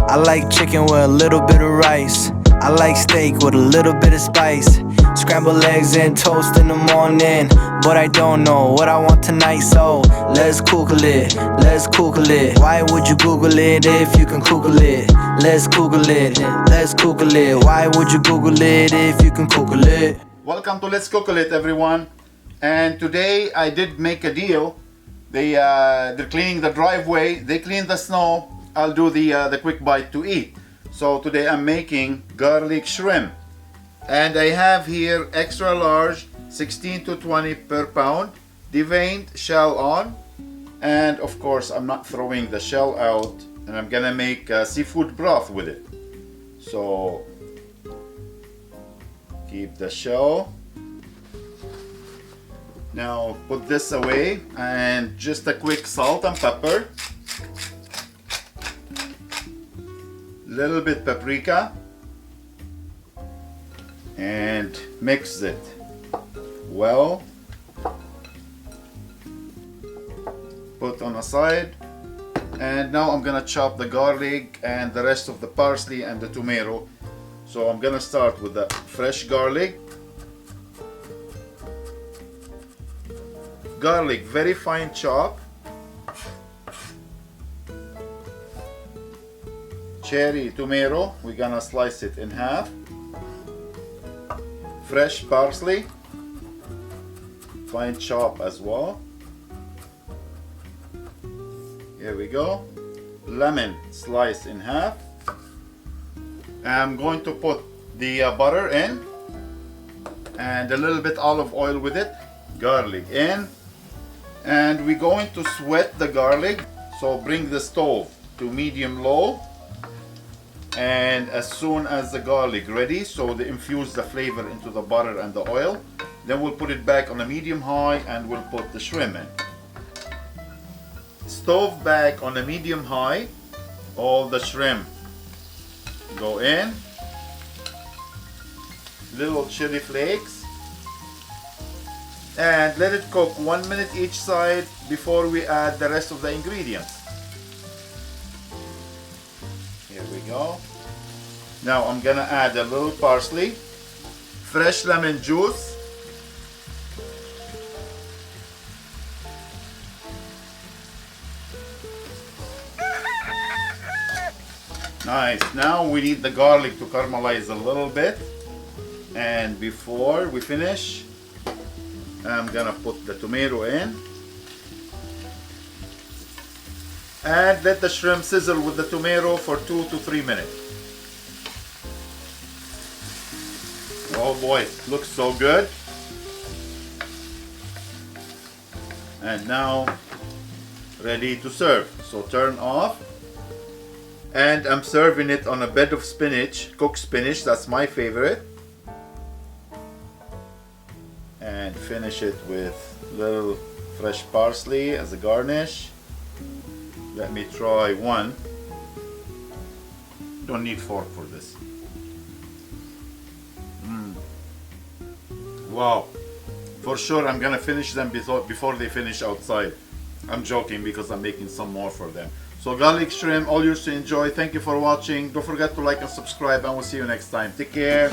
I like chicken with a little bit of rice. I like steak with a little bit of spice. Scrambled eggs and toast in the morning, but I don't know what I want tonight, so let's Google it, let's Google it. Why would you Google it if you can Google it? Let's Google it, let's Google it. Why would you Google it if you can Google it? Welcome to Letscookolet, everyone. And today I did make a deal. They're cleaning the driveway, they clean the snow. I'll do the quick bite to eat. So today I'm making garlic shrimp. And I have here extra large, 16 to 20 per pound, deveined, shell on. And of course I'm not throwing the shell out, and I'm gonna make seafood broth with it. So keep the shell. Now put this away, and just a quick salt and pepper. Little bit paprika. And mix it well. Put on a side. And now I'm gonna chop the garlic and the rest of the parsley and the tomato. So I'm gonna start with the fresh garlic. Garlic, very fine chop. Cherry tomato, we're gonna slice it in half. Fresh parsley, fine chop as well. Here we go. Lemon, slice in half. I'm going to put the butter in, and a little bit olive oil with it. Garlic in, and we're going to sweat the garlic. So bring the stove to medium low. And as soon as the garlic ready, so they infuse the flavor into the butter and the oil, then we'll put it back on a medium high and we'll put the shrimp in. Stove back on a medium high, all the shrimp go in, little chili flakes, and let it cook 1 minute each side before we add the rest of the ingredients. Here we go. Now I'm gonna add a little parsley, fresh lemon juice, nice. Now we need the garlic to caramelize a little bit, and before we finish, I'm gonna put the tomato in and let the shrimp sizzle with the tomato for 2 to 3 minutes. Oh boy, looks so good. And now ready to serve. So turn off. And I'm serving it on a bed of spinach, cooked spinach, that's my favorite. And finish it with little fresh parsley as a garnish. Let me try one. Don't need fork for this. Wow. For sure I'm gonna finish them before they finish outside. I'm joking because I'm making some more for them. So garlic shrimp, all yours to enjoy. Thank you for watching. Don't forget to like and subscribe, and we'll see you next time. Take care.